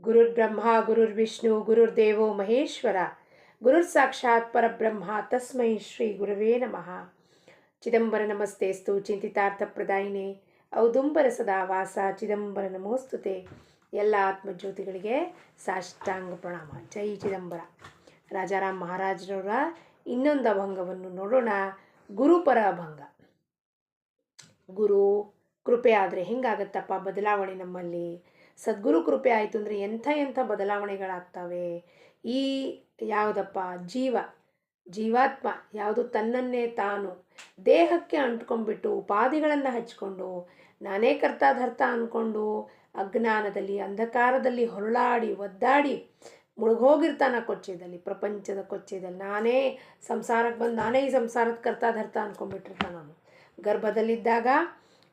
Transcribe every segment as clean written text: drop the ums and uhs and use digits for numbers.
ಗುರುರ್ಬ್ರಹ್ಮ ಗುರುರ್ವಿಷ್ಣು ಗುರುರ್ದೇವೋ ಮಹೇಶ್ವರ ಗುರುರ್ ಸಾಕ್ಷಾತ್ ಪರಬ್ರಹ್ಮ ತಸ್ಮೈ ಶ್ರೀ ಗುರವೇ ನಮಃ. ಚಿದಂಬರ ನಮಸ್ತೆಸ್ತು ಚಿಂತಿತಾರ್ಥಪ್ರದಾಯಿನೇ ಔದುಂಬರ ಸದಾ ವಾಸ ಚಿದಂಬರ ನಮೋಸ್ತುತೆ. ಎಲ್ಲ ಆತ್ಮಜ್ಯೋತಿಗಳಿಗೆ ಸಾಷ್ಟಾಂಗ ಪ್ರಣಾಮ. ಜೈ ಚಿದಂಬರ. ರಾಜಾರಾಮ್ ಮಹಾರಾಜರವರ ಇನ್ನೊಂದು ಅಭಂಗವನ್ನು ನೋಡೋಣ. ಗುರುಪರ ಅಭಂಗ. ಗುರು ಕೃಪೆ ಆದರೆ ಹೆಂಗಾಗತ್ತಪ್ಪ ಬದಲಾವಣೆ ನಮ್ಮಲ್ಲಿ. ಸದ್ಗುರು ಕೃಪೆ ಆಯಿತು ಅಂದರೆ ಎಂಥ ಬದಲಾವಣೆಗಳಾಗ್ತವೆ. ಈ ಯಾವುದಪ್ಪ ಜೀವಾತ್ಮ ಯಾವುದು ತನ್ನನ್ನೇ ತಾನು ದೇಹಕ್ಕೆ ಅಂಟ್ಕೊಂಡ್ಬಿಟ್ಟು ಉಪಾಧಿಗಳನ್ನು ಹಚ್ಕೊಂಡು ನಾನೇ ಕರ್ತಾಧರ್ತ ಅಂದ್ಕೊಂಡು ಅಜ್ಞಾನದಲ್ಲಿ ಅಂಧಕಾರದಲ್ಲಿ ಹೊರಳಾಡಿ ಒದ್ದಾಡಿ ಮುಳುಗೋಗಿರ್ತಾನ ಕೊಚ್ಚೆದಲ್ಲಿ, ಪ್ರಪಂಚದ ಕೊಚ್ಚೆದಲ್ಲಿ. ನಾನೇ ಸಂಸಾರಕ್ಕೆ ಬಂದು ನಾನೇ ಈ ಸಂಸಾರದ ಕರ್ತಾಧರ್ತ ಅಂದ್ಕೊಂಡ್ಬಿಟ್ಟಿರ್ತಾನ. ನಾನು ಗರ್ಭದಲ್ಲಿದ್ದಾಗ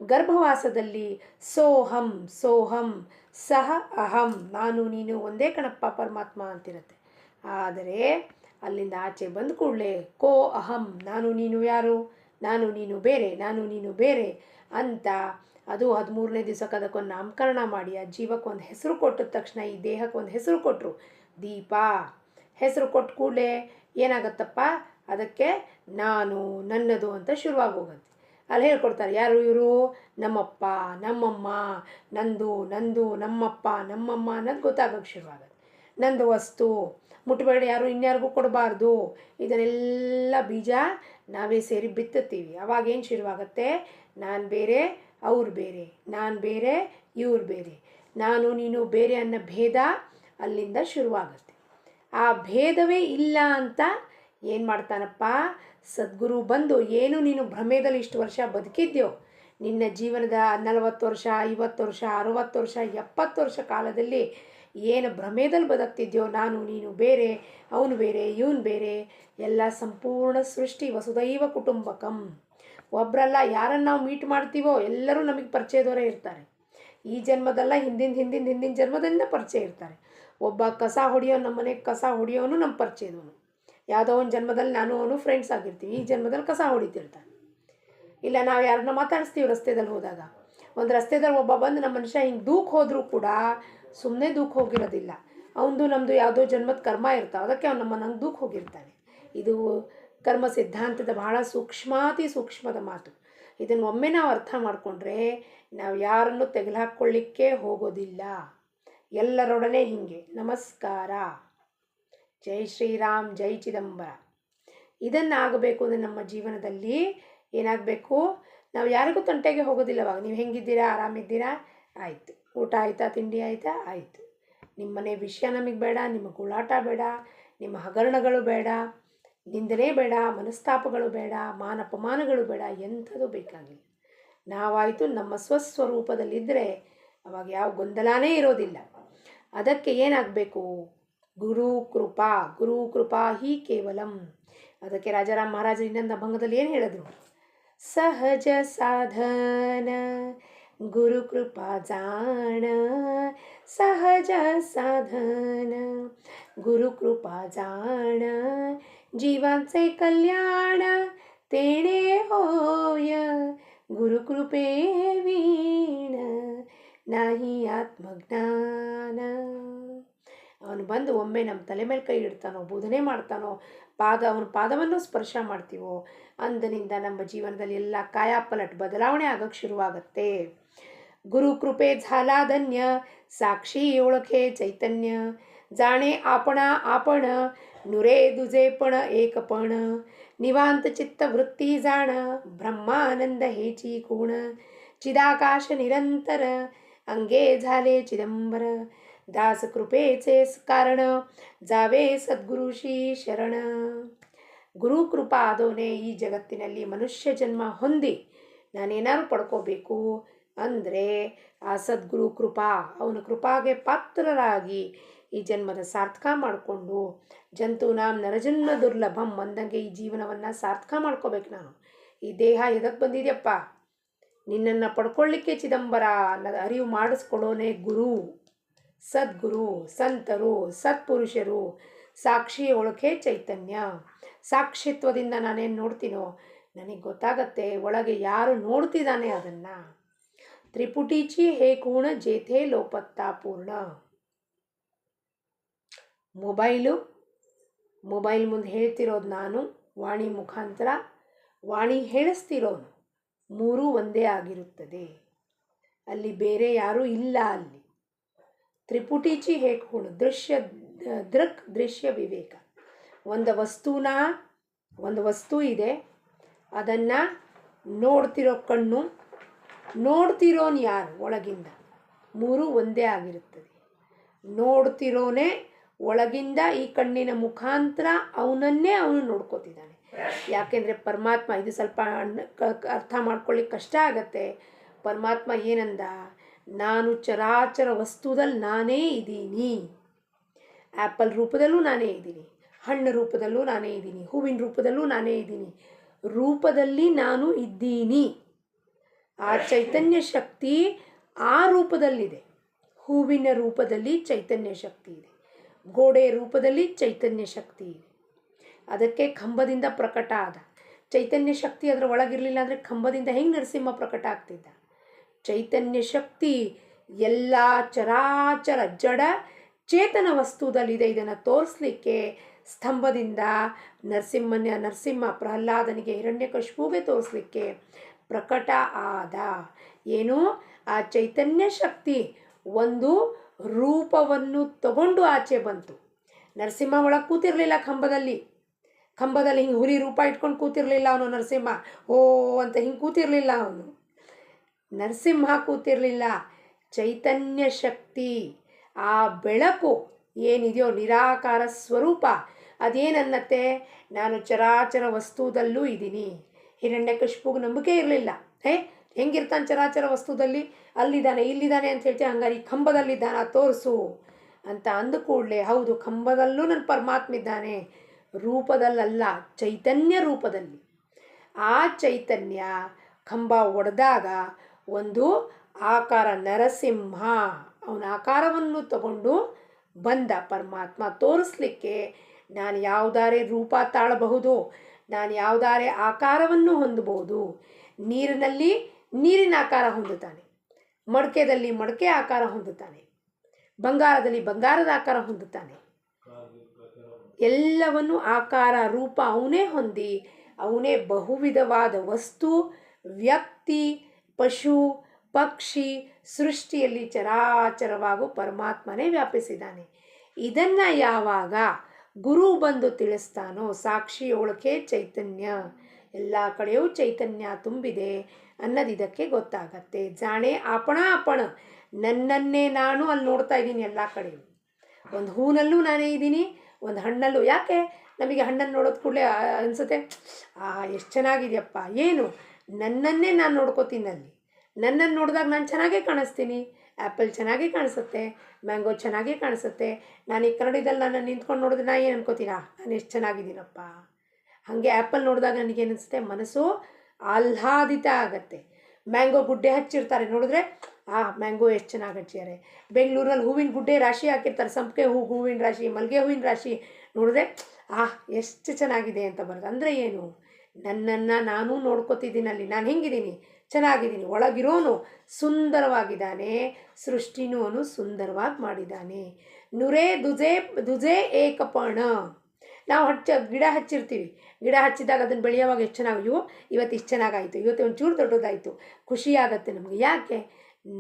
ಗರ್ಭವಾಸದಲ್ಲಿ ಸೋಹಂ ಸೋಹಂ ಸಹ ಅಹಂ, ನಾನು ನೀನು ಒಂದೇ ಕಣಪ್ಪ ಪರಮಾತ್ಮ ಅಂತಿರುತ್ತೆ. ಆದರೆ ಅಲ್ಲಿಂದ ಆಚೆ ಬಂದ ಕೂಡಲೇ ಕೋ ಅಹಂ, ನಾನು ನೀನು ಯಾರು, ನಾನು ನೀನು ಬೇರೆ, ನಾನು ನೀನು ಬೇರೆ ಅಂತ ಅದು 13ನೇ ದಿವಸಕ್ಕೆ ಅದಕ್ಕೊಂದು ನಾಮಕರಣ ಮಾಡಿ ಆ ಜೀವಕ್ಕೊಂದು ಹೆಸರು ಕೊಟ್ಟಿದ ತಕ್ಷಣ ಈ ದೇಹಕ್ಕೆ ಒಂದು ಹೆಸರು ಕೊಟ್ಟರು. ದೀಪ ಹೆಸರು ಕೊಟ್ಟ ಕೂಡಲೇ ಏನಾಗತ್ತಪ್ಪ, ಅದಕ್ಕೆ ನಾನು ನನ್ನದು ಅಂತ ಶುರುವಾಗಿ ಹೋಗುತ್ತೆ. ಅಲ್ಲಿ ಹೇಳ್ಕೊಡ್ತಾರೆ, ಯಾರು ಇವರು, ನಮ್ಮಪ್ಪ ನಮ್ಮಮ್ಮ, ನಂದು ನಂದು ನಮ್ಮಪ್ಪ ನಮ್ಮಮ್ಮ ಅನ್ನೋದು ಗೊತ್ತಾಗೋಕ್ಕೆ ಶುರುವಾಗುತ್ತೆ. ನಂದು ವಸ್ತು ಮುಟ್ಟಬೇಡಿ, ಯಾರು ಇನ್ಯಾರಿಗೂ ಕೊಡಬಾರ್ದು. ಇದನ್ನೆಲ್ಲ ಬೀಜ ನಾವೇ ಸೇರಿ ಬಿತ್ತುತ್ತೀವಿ. ಅವಾಗೇನು ಶುರುವಾಗುತ್ತೆ, ನಾನು ಬೇರೆ ಅವ್ರು ಬೇರೆ, ನಾನು ಬೇರೆ ಇವ್ರು ಬೇರೆ, ನಾನು ನೀನು ಬೇರೆ ಅನ್ನೋ ಭೇದ ಅಲ್ಲಿಂದ ಶುರುವಾಗುತ್ತೆ. ಆ ಭೇದವೇ ಇಲ್ಲ ಅಂತ ಏನು ಮಾಡ್ತಾನಪ್ಪ ಸದ್ಗುರು ಬಂದು, ಏನು ನೀನು ಭ್ರಮೆದಲ್ಲಿ ಇಷ್ಟು ವರ್ಷ ಬದುಕಿದ್ಯೋ, ನಿನ್ನ ಜೀವನದ 40 ವರ್ಷ 50 ವರ್ಷ 60 ವರ್ಷ 70 ವರ್ಷ ಕಾಲದಲ್ಲಿ ಏನು ಭ್ರಮೆದಲ್ಲಿ ಬದುಕ್ತಿದ್ಯೋ, ನಾನು ನೀನು ಬೇರೆ, ಅವನು ಬೇರೆ ಇವನು ಬೇರೆ, ಎಲ್ಲ ಸಂಪೂರ್ಣ ಸೃಷ್ಟಿ ವಸುದೈವ ಕುಟುಂಬಕಂ. ಒಬ್ಬರಲ್ಲ, ಯಾರನ್ನು ನಾವು ಮೀಟ್ ಮಾಡ್ತೀವೋ ಎಲ್ಲರೂ ನಮಗೆ ಪರಿಚಯದವರೇ ಇರ್ತಾರೆ. ಈ ಜನ್ಮದಲ್ಲ, ಹಿಂದಿನ ಜನ್ಮದಿಂದ ಪರಿಚಯ ಇರ್ತಾರೆ. ಒಬ್ಬ ಕಸ ಹೊಡೆಯೋ, ನಮ್ಮ ಮನೆಗೆ ಕಸ ಹೊಡೆಯೋನು ನಮ್ಮ ಪರಿಚಯದವನು. ಯಾವುದೋ ಒಂದು ಜನ್ಮದಲ್ಲಿ ನಾನು ಅವನು ಫ್ರೆಂಡ್ಸ್ ಆಗಿರ್ತೀವಿ, ಈ ಜನ್ಮದಲ್ಲಿ ಕಸ ಹೊಡಿತಿರ್ತಾನೆ. ಇಲ್ಲ ನಾವು ಯಾರನ್ನ ಮಾತಾಡಿಸ್ತೀವಿ ರಸ್ತೆದಲ್ಲಿ ಹೋದಾಗ, ಒಂದು ರಸ್ತೆದಲ್ಲಿ ಒಬ್ಬ ಬಂದು ನಮ್ಮ ಮನುಷ್ಯ ಹಿಂಗೆ ದೂಕ್ ಹೋದರೂ ಕೂಡ ಸುಮ್ಮನೆ ದೂಕ್ ಹೋಗಿರೋದಿಲ್ಲ, ಅವನದು ನಮ್ಮದು ಯಾವುದೋ ಜನ್ಮದ ಕರ್ಮ ಇರ್ತಾವೆ, ಅದಕ್ಕೆ ಅವ್ನು ನಂಗೆ ದೂಕ್ ಹೋಗಿರ್ತಾನೆ. ಇದು ಕರ್ಮ ಸಿದ್ಧಾಂತದ ಬಹಳ ಸೂಕ್ಷ್ಮದ ಮಾತು. ಇದನ್ನು ಒಮ್ಮೆ ನಾವು ಅರ್ಥ ಮಾಡಿಕೊಂಡ್ರೆ ನಾವು ಯಾರನ್ನು ತೆಗೆದುಹಾಕ್ಕೊಳ್ಳಿಕ್ಕೆ ಹೋಗೋದಿಲ್ಲ. ಎಲ್ಲರೊಡನೆ ಹೀಗೆ ನಮಸ್ಕಾರ. ಜೈ ಶ್ರೀರಾಮ್, ಜೈ ಚಿದಂಬರ. ಇದನ್ನು ಆಗಬೇಕು ಅಂದರೆ ನಮ್ಮ ಜೀವನದಲ್ಲಿ ಏನಾಗಬೇಕು, ನಾವು ಯಾರಿಗೂ ತಂಟೆಗೆ ಹೋಗೋದಿಲ್ಲ. ಅವಾಗ ನೀವು ಹೆಂಗಿದ್ದೀರಾ, ಆರಾಮಿದ್ದೀರಾ, ಆಯಿತು, ಊಟ ಆಯಿತಾ, ತಿಂಡಿ ಆಯಿತಾ, ಆಯಿತು. ನಿಮ್ಮ ಮನೆ ವಿಷಯ ನಮಗೆ ಬೇಡ, ನಿಮ್ಮ ಗುಳಾಟ ಬೇಡ, ನಿಮ್ಮ ಹಗರಣಗಳು ಬೇಡ, ನಿಂದನೆ ಬೇಡ, ಮನಸ್ತಾಪಗಳು ಬೇಡ, ಮಾನಪಮಾನಗಳು ಬೇಡ, ಎಂಥದ್ದು ಬೇಕಾಗಿಲ್ಲ. ನಾವಾಯಿತು ನಮ್ಮ ಸ್ವಸ್ವರೂಪದಲ್ಲಿದ್ದರೆ ಅವಾಗ ಯಾವ ಗೊಂದಲನೇ ಇರೋದಿಲ್ಲ. ಅದಕ್ಕೆ ಏನಾಗಬೇಕು, ಗುರು ಕೃಪಾ ಹಿ ಕೇವಲಂ. ಅದಕ್ಕೆ ರಾಜಾರಾಮ್ ಮಹಾರಾಜ ಇನ್ನೊಂದು ಅಭಂಗದಲ್ಲಿ ಏನು ಹೇಳಿದ್ರು, ಸಹಜ ಸಾಧನ ಗುರು ಕೃಪಾ ಜಾಣ, ಸಹಜ ಸಾಧನ गुरु कृपा जाण, जीवांचे कल्याण तेणे होय, गुरु कृपे वीण नाही ಆತ್ಮಜ್ಞಾನ. ಅವನು ಬಂದು ಒಮ್ಮೆ ನಮ್ಮ ತಲೆ ಮೇಲೆ ಕೈ ಇಡ್ತಾನೋ, ಬೋಧನೆ ಮಾಡ್ತಾನೋ, ಅವನ ಪಾದವನ್ನು ಸ್ಪರ್ಶ ಮಾಡ್ತೀವೋ, ಅಂದಿನಿಂದ ನಮ್ಮ ಜೀವನದಲ್ಲಿ ಎಲ್ಲ ಕಾಯಾಪಲಟ್ ಬದಲಾವಣೆ ಆಗೋಕ್ಕೆ ಶುರುವಾಗತ್ತೆ. गुरु कृपे झाला धन्य, साक्षी ओळखे चैतन्य, जाणे आपणा आपण, नुरे दुजेपण एकपण, निवांत चित्त वृत्ती जाण, ब्रह्मानंद हेची गुण, चिदाकाश निरंतर, अंगे झाले चिदंबर, दास कृपेचे कारण, जावे ಸದ್ಗುರುಶಿ ಶರಣ. ಗುರು ಕೃಪಾ ಆದವನೇ ಈ ಜಗತ್ತಿನಲ್ಲಿ ಮನುಷ್ಯ ಜನ್ಮ ಹೊಂದಿ ನಾನೇನಾದ್ರು ಪಡ್ಕೋಬೇಕು ಅಂದರೆ ಆ ಸದ್ಗುರು ಕೃಪಾ, ಅವನ ಕೃಪಾಗೆ ಪಾತ್ರರಾಗಿ ಈ ಜನ್ಮದ ಸಾರ್ಥಕ ಮಾಡಿಕೊಂಡು, ಜಂತೂನಾಂ ನರಜನ್ಮ ದುರ್ಲಭಂ ಅಂದಂಗೆ ಈ ಜೀವನವನ್ನು ಸಾರ್ಥಕ ಮಾಡ್ಕೋಬೇಕು. ನಾನು ಈ ದೇಹ ಎದಕ್ಕೆ ಬಂದಿದೆಯಪ್ಪ, ನಿನ್ನನ್ನು ಪಡ್ಕೊಳ್ಳಿಕ್ಕೆ ಚಿದಂಬರ ಅನ್ನೋದು ಅರಿವು ಮಾಡಿಸ್ಕೊಡೋನೇ ಗುರು. ಸದ್ಗುರು, ಸಂತರು, ಸತ್ಪುರುಷರು, ಸಾಕ್ಷಿ ಒಳಕೆ ಚೈತನ್ಯ. ಸಾಕ್ಷಿತ್ವದಿಂದ ನಾನೇನು ನೋಡ್ತೀನೋ ನನಗೆ ಗೊತ್ತಾಗತ್ತೆ ಒಳಗೆ ಯಾರು ನೋಡ್ತಿದ್ದಾನೆ ಅದನ್ನು. त्रिपुटीची हे गुण जेथे लोपत्ता पूर्ण. ಮೊಬೈಲ್ ಮುಂದೆ ಹೇಳ್ತಿರೋದು ನಾನು, ವಾಣಿ ಮುಖಾಂತರ ವಾಣಿ ಹೇಳಿಸ್ತಿರೋನು, ಮೂರೂ ಒಂದೇ ಆಗಿರುತ್ತದೆ. ಅಲ್ಲಿ ಬೇರೆ ಯಾರೂ ಇಲ್ಲ. ಅಲ್ಲಿ ತ್ರಿಪುಟಿಚಿ ಹೇಗೆ ದೃಶ್ಯ ವಿವೇಕ. ಒಂದು ವಸ್ತು ಇದೆ, ಅದನ್ನು ನೋಡ್ತಿರೋ ಕಣ್ಣು, ನೋಡ್ತಿರೋನು ಯಾರು ಒಳಗಿಂದ, ಮೂರೂ ಒಂದೇ ಆಗಿರುತ್ತದೆ. ನೋಡ್ತಿರೋನೇ ಒಳಗಿಂದ ಈ ಕಣ್ಣಿನ ಮುಖಾಂತರ ಅವನನ್ನೇ ಅವನು ನೋಡ್ಕೋತಿದ್ದಾನೆ. ಯಾಕೆಂದರೆ ಪರಮಾತ್ಮ, ಇದು ಸ್ವಲ್ಪ ಅರ್ಥ ಮಾಡ್ಕೊಳ್ಳಿಕ್ಕೆ ಕಷ್ಟ ಆಗತ್ತೆ. ಪರಮಾತ್ಮ ಏನಂದ, ನಾನು ಚರಾಚರ ವಸ್ತುದಲ್ಲಿ ನಾನೇ ಇದ್ದೀನಿ. ಆ್ಯಪಲ್ ರೂಪದಲ್ಲೂ ನಾನೇ ಇದ್ದೀನಿ, ಹಣ್ಣು ರೂಪದಲ್ಲೂ ನಾನೇ ಇದ್ದೀನಿ, ಹೂವಿನ ರೂಪದಲ್ಲೂ ನಾನೇ ಇದ್ದೀನಿ. ರೂಪದಲ್ಲಿ ನಾನು ಇದ್ದೀನಿ. ಆ ಚೈತನ್ಯ ಶಕ್ತಿ ಆ ರೂಪದಲ್ಲಿದೆ. ಹೂವಿನ ರೂಪದಲ್ಲಿ ಚೈತನ್ಯ ಶಕ್ತಿ ಇದೆ, ಗೋಡೆ ರೂಪದಲ್ಲಿ ಚೈತನ್ಯ ಶಕ್ತಿ ಇದೆ. ಅದಕ್ಕೆ ಕಂಬದಿಂದ ಪ್ರಕಟ ಆದ ಚೈತನ್ಯ ಶಕ್ತಿ ಅದರ ಒಳಗಿರಲಿಲ್ಲ ಅಂದರೆ ಕಂಬದಿಂದ ಹೆಂಗೆ ನರಸಿಂಹ ಪ್ರಕಟ ಆಗ್ತಿದ್ದ? ಚೈತನ್ಯ ಶಕ್ತಿ ಎಲ್ಲ ಚರಾಚರ ಜಡ ಚೇತನ ವಸ್ತುದಲ್ಲಿದೆ. ಇದನ್ನು ತೋರಿಸ್ಲಿಕ್ಕೆ ಸ್ತಂಭದಿಂದ ನರಸಿಂಹ ಪ್ರಹ್ಲಾದನಿಗೆ, ಹಿರಣ್ಯಕಶಿಪುಗೆ ತೋರಿಸ್ಲಿಕ್ಕೆ ಪ್ರಕಟ ಆದ. ಏನು? ಆ ಚೈತನ್ಯ ಶಕ್ತಿ ಒಂದು ರೂಪವನ್ನು ತಗೊಂಡು ಆಚೆ ಬಂತು. ನರಸಿಂಹ ಒಳಗೆ ಕೂತಿರಲಿಲ್ಲ. ಕಂಬದಲ್ಲಿ ಹಿಂಗೆ ಹುಲಿ ರೂಪ ಇಟ್ಕೊಂಡು ಕೂತಿರಲಿಲ್ಲ ಅವನು. ನರಸಿಂಹ ಓ ಅಂತ ಹಿಂಗೆ ಕೂತಿರಲಿಲ್ಲ ಅವನು. ನರಸಿಂಹ ಕೂತಿರಲಿಲ್ಲ. ಚೈತನ್ಯ ಶಕ್ತಿ, ಆ ಬೆಳಕು ಏನಿದೆಯೋ ನಿರಾಕಾರ ಸ್ವರೂಪ, ಅದೇನನ್ನತ್ತೆ, ನಾನು ಚರಾಚರ ವಸ್ತುದಲ್ಲೂ ಇದ್ದೀನಿ. ಹಿರಣ್ಯಕಶಿಪುಗೆ ನಂಬಿಕೆ ಇರಲಿಲ್ಲ. ಹೆಂಗಿರ್ತಾನೆ ಚರಾಚರ ವಸ್ತುದಲ್ಲಿ? ಅಲ್ಲಿದ್ದಾನೆ ಇಲ್ಲಿದ್ದಾನೆ ಅಂತ ಹೇಳ್ತೀವಿ, ಹಂಗಾರೆ ಈ ಕಂಬದಲ್ಲಿದ್ದಾನೆ ತೋರಿಸು ಅಂತ ಅಂದ ಕೂಡಲೇ, ಹೌದು ಕಂಬದಲ್ಲೂ ನನ್ನ ಪರಮಾತ್ಮ ಇದ್ದಾನೆ, ರೂಪದಲ್ಲಲ್ಲ ಚೈತನ್ಯ ರೂಪದಲ್ಲಿ. ಆ ಚೈತನ್ಯ ಕಂಬ ಒಡೆದಾಗ ಒಂದು ಆಕಾರ, ನರಸಿಂಹ ಅವನ ಆಕಾರವನ್ನು ತಗೊಂಡು ಬಂದ ಪರಮಾತ್ಮ ತೋರಿಸ್ಲಿಕ್ಕೆ. ನಾನು ಯಾವುದಾರೆ ರೂಪ ತಾಳಬಹುದು, ನಾನು ಯಾವುದಾರೆ ಆಕಾರವನ್ನು ಹೊಂದಬಹುದು. ನೀರಿನಲ್ಲಿ ನೀರಿನ ಆಕಾರ ಹೊಂದುತ್ತಾನೆ, ಮಡಕೆದಲ್ಲಿ ಮಡಕೆ ಆಕಾರ ಹೊಂದುತ್ತಾನೆ, ಬಂಗಾರದಲ್ಲಿ ಬಂಗಾರದ ಆಕಾರ ಹೊಂದುತ್ತಾನೆ. ಎಲ್ಲವನ್ನು ಆಕಾರ ರೂಪ ಅವನೇ ಹೊಂದಿ, ಅವನೇ ಬಹುವಿಧವಾದ ವಸ್ತು, ವ್ಯಕ್ತಿ, ಪಶು, ಪಕ್ಷಿ ಸೃಷ್ಟಿಯಲ್ಲಿ ಚರಾಚರವಾಗೂ ಪರಮಾತ್ಮನೇ ವ್ಯಾಪಿಸಿದ್ದಾನೆ. ಇದನ್ನು ಯಾವಾಗ ಗುರು ಬಂದು ತಿಳಿಸ್ತಾನೋ, ಸಾಕ್ಷಿ ಒಳಕೆ ಚೈತನ್ಯ, ಎಲ್ಲ ಕಡೆಯೂ ಚೈತನ್ಯ ತುಂಬಿದೆ ಅನ್ನೋದು ಇದಕ್ಕೆ ಗೊತ್ತಾಗತ್ತೆ. ಜಾಣೆ ಅಪಣ ನನ್ನನ್ನೇ ನಾನು ಅಲ್ಲಿ ನೋಡ್ತಾ ಇದ್ದೀನಿ. ಎಲ್ಲ ಕಡೆಯೂ ಒಂದು ಹೂನಲ್ಲೂ ನಾನೇ ಇದ್ದೀನಿ, ಒಂದು ಹಣ್ಣಲ್ಲೂ. ಯಾಕೆ ನಮಗೆ ಹಣ್ಣನ್ನು ನೋಡೋದು ಕೂಡಲೇ ಅನಿಸುತ್ತೆ, ಎಷ್ಟು ಚೆನ್ನಾಗಿದೆಯಪ್ಪ? ಏನು? ನನ್ನನ್ನೇ ನಾನು ನೋಡ್ಕೋತೀನಿ. ಅಲ್ಲಿ ನನ್ನನ್ನು ನೋಡಿದಾಗ ನಾನು ಚೆನ್ನಾಗೇ ಕಾಣಿಸ್ತೀನಿ. ಆ್ಯಪಲ್ ಚೆನ್ನಾಗೇ ಕಾಣಿಸುತ್ತೆ, ಮ್ಯಾಂಗೋ ಚೆನ್ನಾಗೇ ಕಾಣಿಸುತ್ತೆ. ನಾನು ಈ ಕನ್ನಡದಲ್ಲಿ ನಾನು ನಿಂತ್ಕೊಂಡು ನೋಡಿದ್ರೆ ನಾನು ಏನು ಅನ್ಕೋತೀನ? ನಾನು ಎಷ್ಟು ಚೆನ್ನಾಗಿದ್ದೀನಪ್ಪ. ಹಾಗೆ ಆ್ಯಪಲ್ ನೋಡಿದಾಗ ನನಗೇನು ಅನಿಸುತ್ತೆ? ಮನಸ್ಸು ಆಹ್ಲಾದಿತ ಆಗತ್ತೆ. ಮ್ಯಾಂಗೋ ಗುಡ್ಡೆ ಹಚ್ಚಿರ್ತಾರೆ, ನೋಡಿದ್ರೆ ಮ್ಯಾಂಗೋ ಎಷ್ಟು ಚೆನ್ನಾಗಿ ಹಚ್ಚಿದ್ದಾರೆ. ಬೆಂಗಳೂರಲ್ಲಿ ಹೂವಿನ ಗುಡ್ಡೆ ರಾಶಿ ಹಾಕಿರ್ತಾರೆ, ಸಂಪಿಗೆ ಹೂವಿನ ರಾಶಿ, ಮಲ್ಲಿಗೆ ಹೂವಿನ ರಾಶಿ, ನೋಡಿದ್ರೆ ಎಷ್ಟು ಚೆನ್ನಾಗಿದೆ ಅಂತ ಬರೋದು. ಅಂದರೆ ಏನು? ನನ್ನನ್ನು ನಾನು ನೋಡ್ಕೋತಿದ್ದೀನಿ. ಅಲ್ಲಿ ನಾನು ಹೆಂಗಿದ್ದೀನಿ? ಚೆನ್ನಾಗಿದ್ದೀನಿ. ಒಳಗಿರೋನು ಸುಂದರವಾಗಿದ್ದಾನೆ, ಸೃಷ್ಟಿನೂ ಅವನು ಸುಂದರವಾಗಿ ಮಾಡಿದ್ದಾನೆ. ನುರೇ ದುಜೆ ಏಕಪಣ. ನಾವು ಗಿಡ ಹಚ್ಚಿರ್ತೀವಿ, ಗಿಡ ಹಚ್ಚಿದಾಗ ಅದನ್ನು ಬೆಳೆಯೋವಾಗ ಎಷ್ಟು ಚೆನ್ನಾಗಿಯೋ, ಇವತ್ತು ಇಷ್ಟು ಚೆನ್ನಾಗಾಯಿತು, ಇವತ್ತು ಒಂಚೂರು ದೊಡ್ಡದಾಯಿತು, ಖುಷಿಯಾಗತ್ತೆ ನಮಗೆ. ಯಾಕೆ?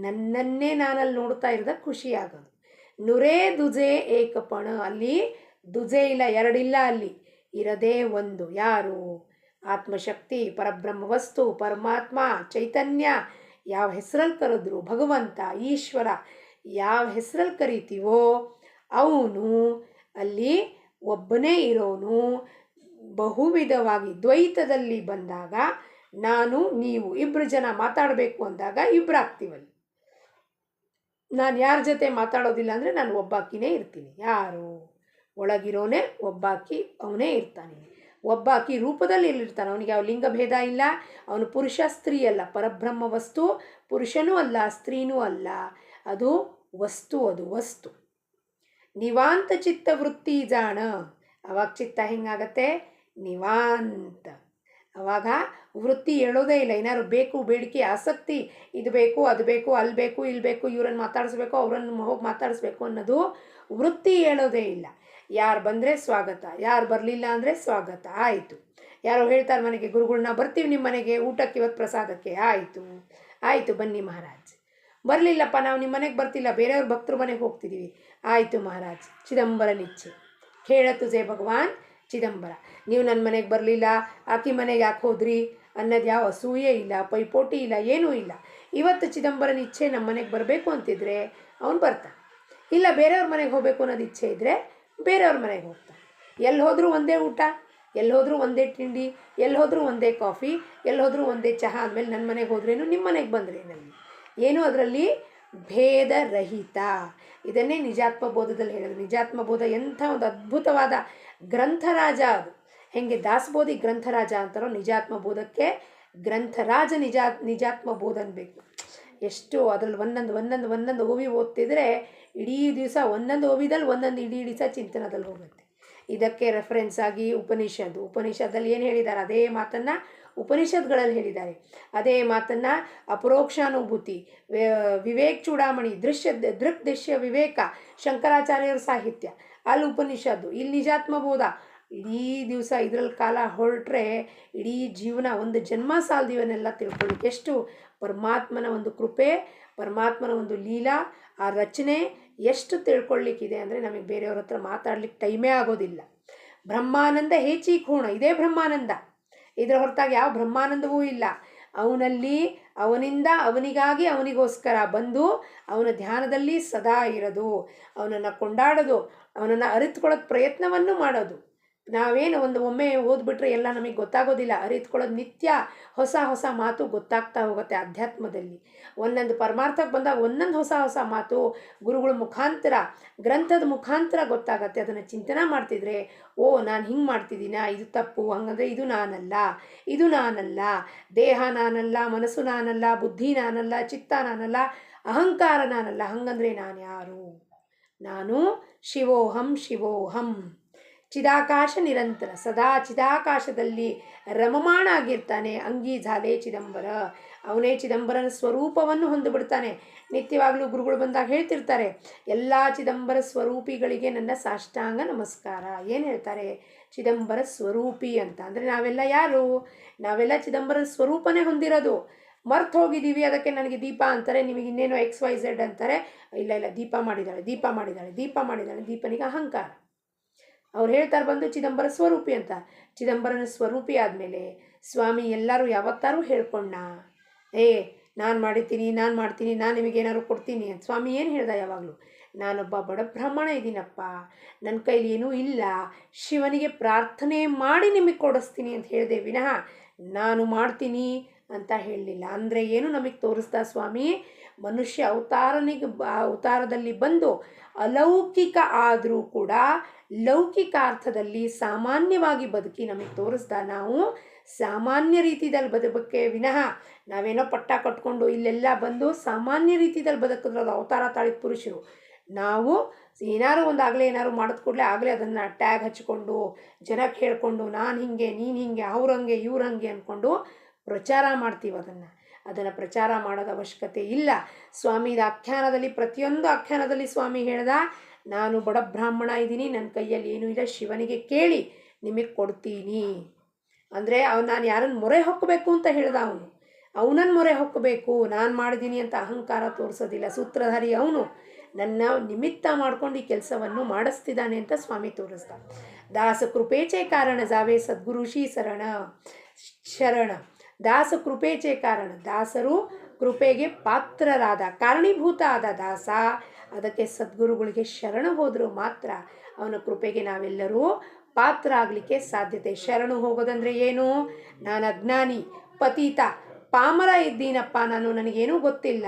ನನ್ನನ್ನೇ ನಾನಲ್ಲಿ ನೋಡ್ತಾ ಇರೋದಾಗ ಖುಷಿಯಾಗೋದು. ನುರೇ ದುಜೆ ಏಕಪಣ. ಅಲ್ಲಿ ದುಜೆ ಇಲ್ಲ, ಎರಡಿಲ್ಲ, ಅಲ್ಲಿ ಇರದೇ ಒಂದು. ಯಾರು? ಆತ್ಮಶಕ್ತಿ, ಪರಬ್ರಹ್ಮ ವಸ್ತು, ಪರಮಾತ್ಮ, ಚೈತನ್ಯ. ಯಾವ ಹೆಸರಲ್ಲಿ ಕರೆದ್ರು, ಭಗವಂತ, ಈಶ್ವರ ಯಾವ ಹೆಸರಲ್ಲಿ ಕರಿತೀವೋ ಅವನು ಅಲ್ಲಿ ಒಬ್ಬನೇ ಇರೋನು. ಬಹುವಿಧವಾಗಿ ದ್ವೈತದಲ್ಲಿ ಬಂದಾಗ, ನಾನು ನೀವು ಇಬ್ಬರು ಜನ ಮಾತಾಡಬೇಕು ಅಂದಾಗ ಇಬ್ಬರಾಗ್ತೀವಲ್ಲಿ. ನಾನು ಯಾರ ಜೊತೆ ಮಾತಾಡೋದಿಲ್ಲ ಅಂದರೆ ನಾನು ಒಬ್ಬಾಕಿನೇ ಇರ್ತೀನಿ. ಯಾರು? ಒಳಗಿರೋನೇ ಒಬ್ಬಾಕಿ, ಅವನೇ ಇರ್ತಾನೆ. ಒಬ್ಬಾಕಿ ರೂಪದಲ್ಲಿ ಇಲ್ಲಿರ್ತಾನೆ. ಅವನಿಗೆ ಯಾವ ಲಿಂಗಭೇದ ಇಲ್ಲ. ಅವನು ಪುರುಷ ಸ್ತ್ರೀ ಅಲ್ಲ. ಪರಬ್ರಹ್ಮ ವಸ್ತು ಪುರುಷನೂ ಅಲ್ಲ, ಸ್ತ್ರೀನೂ ಅಲ್ಲ. ಅದು ವಸ್ತು. ನಿವಾಂತ ಚಿತ್ತ ವೃತ್ತಿ ಜಾಣ. ಅವಾಗ ಚಿತ್ತ ಹೆಂಗಾಗತ್ತೆ? ನಿವಾಂತ. ಅವಾಗ ವೃತ್ತಿ ಹೇಳೋದೇ ಇಲ್ಲ. ಏನಾದ್ರು ಬೇಕು, ಬೇಡಿಕೆ, ಆಸಕ್ತಿ, ಇದು ಬೇಕು, ಅದು ಬೇಕು, ಅಲ್ಲಿ ಬೇಕು, ಇಲ್ಲಿ ಬೇಕು, ಇವ್ರನ್ನ ಮಾತಾಡಿಸ್ಬೇಕು, ಅವ್ರನ್ನ ಹೋಗಿ ಮಾತಾಡಿಸ್ಬೇಕು ಅನ್ನೋದು ವೃತ್ತಿ ಹೇಳೋದೇ ಇಲ್ಲ. ಯಾರು ಬಂದರೆ ಸ್ವಾಗತ, ಯಾರು ಬರಲಿಲ್ಲ ಅಂದರೆ ಸ್ವಾಗತ. ಆಯಿತು. ಯಾರೋ ಹೇಳ್ತಾರೆ ಮನೆಗೆ, ಗುರುಗಳನ್ನ ಬರ್ತೀವಿ ನಿಮ್ಮ ಮನೆಗೆ ಊಟಕ್ಕೆ ಇವತ್ತು ಪ್ರಸಾದಕ್ಕೆ. ಆಯಿತು ಆಯಿತು, ಬನ್ನಿ ಮಹಾರಾಜ್. ಬರಲಿಲ್ಲಪ್ಪ, ನಾವು ನಿಮ್ಮ ಮನೆಗೆ ಬರ್ತಿಲ್ಲ, ಬೇರೆಯವ್ರ ಭಕ್ತರು ಮನೆಗೆ ಹೋಗ್ತಿದ್ದೀವಿ. ಆಯಿತು ಮಹಾರಾಜ್. ಚಿದಂಬರ ನಿಚ್ಚೆ ಹೇಳತ್ತು ಜಯ ಭಗವಾನ್ ಚಿದಂಬರ. ನೀವು ನನ್ನ ಮನೆಗೆ ಬರಲಿಲ್ಲ, ಆಕಿ ಮನೆಗೆ ಯಾಕೆ ಹೋದ್ರಿ ಅನ್ನೋದು ಯಾವ ಅಸೂಯೆ ಇಲ್ಲ, ಪೈಪೋಟಿ ಇಲ್ಲ, ಏನೂ ಇಲ್ಲ. ಇವತ್ತು ಚಿದಂಬರನ ಇಚ್ಛೆ ನಮ್ಮ ಮನೆಗೆ ಬರಬೇಕು ಅಂತಿದ್ರೆ ಅವನು ಬರ್ತಾನೆ. ಇಲ್ಲ ಬೇರೆಯವ್ರ ಮನೆಗೆ ಹೋಗಬೇಕು ಅನ್ನೋದು ಇಚ್ಛೆ ಇದ್ದರೆ ಬೇರೆಯವ್ರ ಮನೆಗೆ ಹೋಗ್ತಾನೆ. ಎಲ್ಲಿ ಹೋದರೂ ಒಂದೇ ಊಟ, ಎಲ್ಲಿ ಹೋದರೂ ಒಂದೇ ತಿಂಡಿ, ಎಲ್ಲಿ ಹೋದರೂ ಒಂದೇ ಕಾಫಿ, ಎಲ್ಲಿ ಹೋದರೂ ಒಂದೇ ಚಹಾ. ಆದಮೇಲೆ ನನ್ನ ಮನೆಗೆ ಹೋದ್ರೇನು ನಿಮ್ಮ ಮನೆಗೆ ಬಂದ್ರೇನಲ್ಲಿ ಏನು ಅದರಲ್ಲಿ ಭೇದ ರಹಿತ. ಇದನ್ನೇ ನಿಜಾತ್ಮ ಬೋಧದಲ್ಲಿ ಹೇಳೋದು. ನಿಜಾತ್ಮ ಬೋಧ ಎಂಥ ಒಂದು ಅದ್ಭುತವಾದ ಗ್ರಂಥರಾಜ ಅದು. ಹೆಂಗೆ ದಾಸಬೋಧಿ ಗ್ರಂಥರಾಜ ಅಂತಾರೋ ನಿಜಾತ್ಮ ಬೋಧಕ್ಕೆ ಗ್ರಂಥರಾಜ ನಿಜಾತ್ಮ ಬೋಧ ಅನ್ಬೇಕು. ಎಷ್ಟು ಅದರಲ್ಲಿ ಒಂದೊಂದು ಓವಿ ಓದ್ತಿದ್ರೆ ಇಡೀ ದಿವಸ ಒಂದೊಂದು ಓವಿದಲ್ಲಿ ಒಂದೊಂದು ಇಡೀ ದಿವಸ ಚಿಂತನದಲ್ಲಿ ಹೋಗುತ್ತೆ. ಇದಕ್ಕೆ ರೆಫರೆನ್ಸ್ ಆಗಿ ಉಪನಿಷತ್ತಲ್ಲಿ ಏನು ಹೇಳಿದ್ದಾರೆ ಅದೇ ಮಾತನ್ನು ಉಪನಿಷತ್ಗಳಲ್ಲಿ ಹೇಳಿದ್ದಾರೆ. ಅದೇ ಮಾತನ್ನು ಅಪರೋಕ್ಷಾನುಭೂತಿ, ವಿವೇಕ್ ಚೂಡಾಮಣಿ, ದೃಕ್ ದೃಶ್ಯ ವಿವೇಕ, ಶಂಕರಾಚಾರ್ಯರ ಸಾಹಿತ್ಯ, ಅಲ್ಲಿ ಉಪನಿಷತ್ತು, ಇಲ್ಲಿ ನಿಜಾತ್ಮ ಬೋಧ. ಇಡೀ ದಿವಸ ಇದರಲ್ಲಿ ಕಾಲ ಹೊರಟ್ರೆ ಇಡೀ ಜೀವನ ಒಂದು ಜನ್ಮ ಸಾಲದಿವನ್ನೆಲ್ಲ ತಿಳ್ಕೊಳ್ಳಿಕ್ಕೆ. ಎಷ್ಟು ಪರಮಾತ್ಮನ ಒಂದು ಕೃಪೆ, ಪರಮಾತ್ಮನ ಒಂದು ಲೀಲಾ, ಆ ರಚನೆ ಎಷ್ಟು ತಿಳ್ಕೊಳ್ಳಿಕ್ಕಿದೆ ಅಂದರೆ ನಮಗೆ ಬೇರೆಯವ್ರ ಹತ್ರ ಮಾತಾಡ್ಲಿಕ್ಕೆ ಟೈಮೇ ಆಗೋದಿಲ್ಲ. ಬ್ರಹ್ಮಾನಂದ ಹೇಚೀಕೂಣ, ಇದೇ ಬ್ರಹ್ಮಾನಂದ. ಇದರ ಹೊರತಾಗಿ ಯಾವ ಬ್ರಹ್ಮಾನಂದವೂ ಇಲ್ಲ. ಅವನಲ್ಲಿ ಅವನಿಂದ ಅವನಿಗಾಗಿ ಅವನಿಗೋಸ್ಕರ ಬಂದು ಅವನ ಧ್ಯಾನದಲ್ಲಿ ಸದಾ ಇರೋದು, ಅವನನ್ನು ಕೊಂಡಾಡೋದು, ಅವನನ್ನು ಅರಿತುಕೊಳ್ಳೋದು ಪ್ರಯತ್ನವನ್ನು ಮಾಡೋದು. ನಾವೇನು ಒಮ್ಮೆ ಓದ್ಬಿಟ್ರೆ ಎಲ್ಲ ನಮಗೆ ಗೊತ್ತಾಗೋದಿಲ್ಲ. ಅರಿತುಕೊಳ್ಳೋದು ನಿತ್ಯ ಹೊಸ ಹೊಸ ಮಾತು ಗೊತ್ತಾಗ್ತಾ ಹೋಗುತ್ತೆ. ಅಧ್ಯಾತ್ಮದಲ್ಲಿ ಒಂದೊಂದು ಪರಮಾರ್ಥಕ್ಕೆ ಬಂದಾಗ ಒಂದೊಂದು ಹೊಸ ಮಾತು ಗುರುಗಳ ಮುಖಾಂತರ, ಗ್ರಂಥದ ಮುಖಾಂತರ ಗೊತ್ತಾಗತ್ತೆ. ಅದನ್ನು ಚಿಂತನೆ ಮಾಡ್ತಿದ್ರೆ ಓ ನಾನು ಹಿಂಗೆ ಮಾಡ್ತಿದ್ದೀನ, ಇದು ತಪ್ಪು, ಹಂಗಂದರೆ ಇದು ನಾನಲ್ಲ, ದೇಹ ನಾನಲ್ಲ, ಮನಸ್ಸು ನಾನಲ್ಲ, ಬುದ್ಧಿ ನಾನಲ್ಲ, ಚಿತ್ತ ನಾನಲ್ಲ, ಅಹಂಕಾರ ನಾನಲ್ಲ, ಹಂಗಂದರೆ ನಾನು ಯಾರು? ನಾನು ಶಿವೋಹಂ ಚಿದಾಕಾಶ ನಿರಂತರ, ಸದಾ ಚಿದಾಕಾಶದಲ್ಲಿ ರಮಮಾಣ ಆಗಿರ್ತಾನೆ. ಅಂಗಿ ಝಾಲೆ ಚಿದಂಬರ, ಅವನೇ ಚಿದಂಬರನ ಸ್ವರೂಪವನ್ನು ಹೊಂದಿಬಿಡ್ತಾನೆ. ನಿತ್ಯವಾಗಲೂ ಗುರುಗಳು ಬಂದಾಗ ಹೇಳ್ತಿರ್ತಾರೆ, ಎಲ್ಲ ಚಿದಂಬರ ಸ್ವರೂಪಿಗಳಿಗೆ ನನ್ನ ಸಾಷ್ಟಾಂಗ ನಮಸ್ಕಾರ. ಏನು ಹೇಳ್ತಾರೆ? ಚಿದಂಬರ ಸ್ವರೂಪಿ ಅಂತ ಅಂದರೆ ನಾವೆಲ್ಲ ಯಾರು? ನಾವೆಲ್ಲ ಚಿದಂಬರ ಸ್ವರೂಪನೇ ಹೊಂದಿರೋದು. ಮರ್ತು ಹೋಗಿದ್ದೀವಿ, ಅದಕ್ಕೆ ನನಗೆ ದೀಪ ಅಂತಾರೆ, ನಿಮಗೆ ಇನ್ನೇನೋ XYZ ಅಂತಾರೆ. ಇಲ್ಲ ದೀಪ ಮಾಡಿದಾಳೆ. ದೀಪನಿಗೆ ಅಹಂಕಾರ. ಅವ್ರು ಹೇಳ್ತಾರೆ ಬಂದು ಚಿದಂಬರ ಸ್ವರೂಪಿ ಅಂತ. ಚಿದಂಬರನ ಸ್ವರೂಪಿ ಆದಮೇಲೆ ಸ್ವಾಮಿ ಎಲ್ಲರೂ ಯಾವತ್ತಾರು ಹೇಳ್ಕೊಂಡ, ನಾನು ಮಾಡ್ತೀನಿ, ನಾನು ನಿಮಗೇನಾದ್ರು ಕೊಡ್ತೀನಿ ಅಂತ. ಸ್ವಾಮಿ ಏನು ಹೇಳ್ದ? ಯಾವಾಗಲೂ ನಾನೊಬ್ಬ ಬಡ ಬ್ರಾಹ್ಮಣ ಇದ್ದೀನಪ್ಪ, ನನ್ನ ಕೈಲಿ ಏನೂ ಇಲ್ಲ, ಶಿವನಿಗೆ ಪ್ರಾರ್ಥನೆ ಮಾಡಿ ನಿಮಗೆ ಕೊಡಿಸ್ತೀನಿ ಅಂತ ಹೇಳಿದೆ ವಿನಃ ನಾನು ಮಾಡ್ತೀನಿ ಅಂತ ಹೇಳಲಿಲ್ಲ. ಅಂದರೆ ಏನು ನಮಗೆ ತೋರಿಸ್ದ ಸ್ವಾಮಿ? ಮನುಷ್ಯ ಅವತಾರದಲ್ಲಿ ಬಂದು ಅಲೌಕಿಕ ಆದರೂ ಕೂಡ ಲೌಕಿಕಾರ್ಥದಲ್ಲಿ ಸಾಮಾನ್ಯವಾಗಿ ಬದುಕಿ ನಮಗೆ ತೋರಿಸ್ದ. ನಾವು ಸಾಮಾನ್ಯ ರೀತಿಯಲ್ಲಿ ಬದುಕಕ್ಕೆ ವಿನಃ ನಾವೇನೋ ಪಟ್ಟ ಕಟ್ಕೊಂಡು ಇಲ್ಲೆಲ್ಲ ಬಂದು ಸಾಮಾನ್ಯ ರೀತಿಯಲ್ಲಿ ಬದುಕಿದ್ರಲ್ಲ ಅವತಾರ ತಾಳಿದ ಪುರುಷರು. ನಾವು ಏನಾರು ಏನಾರು ಮಾಡಿದ ಕೂಡಲೇ ಆಗಲೇ ಅದನ್ನು ಟ್ಯಾಗ್ ಹಚ್ಕೊಂಡು ಜನಕ್ಕೆ ಹೇಳ್ಕೊಂಡು ನಾನು ಹಿಂಗೆ, ನೀನು ಹಿಂಗೆ, ಅವ್ರಂಗೆ ಇವ್ರಂಗೆ ಅಂದ್ಕೊಂಡು ಪ್ರಚಾರ ಮಾಡ್ತೀವಿ. ಅದನ್ನು ಪ್ರಚಾರ ಮಾಡೋದು ಅವಶ್ಯಕತೆ ಇಲ್ಲ. ಸ್ವಾಮಿದ ಆಖ್ಯಾನದಲ್ಲಿ, ಪ್ರತಿಯೊಂದು ಆಖ್ಯಾನದಲ್ಲಿ ಸ್ವಾಮಿ ಹೇಳ್ದ, ನಾನು ಬಡ ಬ್ರಾಹ್ಮಣ ಇದ್ದೀನಿ, ನನ್ನ ಕೈಯಲ್ಲಿ ಏನೂ ಇಲ್ಲ, ಶಿವನಿಗೆ ಕೇಳಿ ನಿಮಗೆ ಕೊಡ್ತೀನಿ. ಅಂದರೆ ನಾನು ಯಾರನ್ನು ಮೊರೆ ಹೊಕ್ಕಬೇಕು ಅಂತ ಹೇಳ್ದ. ಅವನನ್ನು ಮೊರೆ ಹೊಕ್ಕಬೇಕು, ನಾನು ಮಾಡಿದ್ದೀನಿ ಅಂತ ಅಹಂಕಾರ ತೋರಿಸೋದಿಲ್ಲ. ಸೂತ್ರಧಾರಿ ಅವನು, ನನ್ನ ನಿಮಿತ್ತ ಮಾಡ್ಕೊಂಡು ಈ ಕೆಲಸವನ್ನು ಮಾಡಿಸ್ತಿದ್ದಾನೆ ಅಂತ ಸ್ವಾಮಿ ತೋರಿಸ್ದ. ದಾಸ ಕೃಪೇಚೆ ಕಾರಣ ಜಾವೇ ಸದ್ಗುರು ಶ್ರೀ ಶರಣ. ದಾಸ ಕೃಪೇಚೆ ಕಾರಣ, ದಾಸರು ಕೃಪೆಗೆ ಪಾತ್ರರಾದ, ಕಾರಣೀಭೂತ ಆದ ದಾಸ. ಅದಕ್ಕೆ ಸದ್ಗುರುಗಳಿಗೆ ಶರಣ ಹೋದರೂ ಮಾತ್ರ ಅವನ ಕೃಪೆಗೆ ನಾವೆಲ್ಲರೂ ಪಾತ್ರ ಆಗಲಿಕ್ಕೆ ಸಾಧ್ಯತೆ. ಶರಣು ಹೋಗೋದಂದರೆ ಏನು? ನಾನು ಅಜ್ಞಾನಿ, ಪತೀತ, ಪಾಮರ ಇದ್ದೀನಪ್ಪ, ನನಗೇನೂ ಗೊತ್ತಿಲ್ಲ,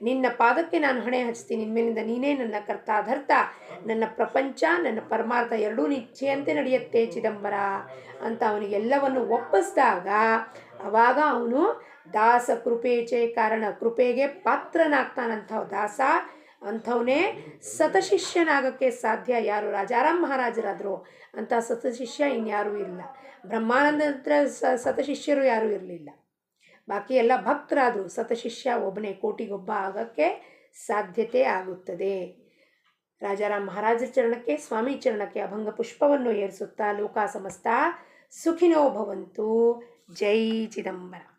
ನಿನ್ನ ಪಾದಕ್ಕೆ ನಾನು ಹಣೆ ಹಚ್ತೀನಿ, ಇನ್ಮೇಲಿಂದ ನೀನೇ ನನ್ನ ಕರ್ತ ಧರ್ತ, ನನ್ನ ಪ್ರಪಂಚ ನನ್ನ ಪರಮಾರ್ಥ ಎರಡೂ ನಿಶ್ಚಯಂತೆ ನಡೆಯುತ್ತೆ ಚಿದಂಬರ ಅಂತ ಅವನಿಗೆಲ್ಲವನ್ನು ಒಪ್ಪಿಸಿದಾಗ ಆವಾಗ ಅವನು ದಾಸ ಕೃಪೇಚೆ ಕಾರಣ, ಕೃಪೆಗೆ ಪಾತ್ರನಾಗ್ತಾನಂಥ ದಾಸ. ಅಂಥವನೇ ಸತಶಿಷ್ಯನಾಗಕ್ಕೆ ಸಾಧ್ಯ. ಯಾರು? ರಾಜಾರಾಮ್ ಮಹಾರಾಜರಾದರು ಅಂಥ ಸತಶಿಷ್ಯ ಇನ್ಯಾರೂ ಇಲ್ಲ. ಬ್ರಹ್ಮಾನಂದ ಹತ್ರ ಸತಶಿಷ್ಯರು ಯಾರೂ ಇರಲಿಲ್ಲ. ಬಾಕಿ ಎಲ್ಲ ಭಕ್ತರಾದರು. ಸತಶಿಷ್ಯ ಒಬ್ಬನೇ, ಕೋಟಿಗೊಬ್ಬ ಆಗೋಕ್ಕೆ ಸಾಧ್ಯತೆ ಆಗುತ್ತದೆ. ರಾಜಾರಾಮ್ ಮಹಾರಾಜರ ಚರಣಕ್ಕೆ, ಸ್ವಾಮಿ ಚರಣಕ್ಕೆ ಅಭಂಗ ಪುಷ್ಪವನ್ನು ಏರಿಸುತ್ತಾ ಲೋಕ ಸಮಸ್ತ ಸುಖಿನೋ ಭವಂತು. ಜೈ ಚಿದಂಬರ.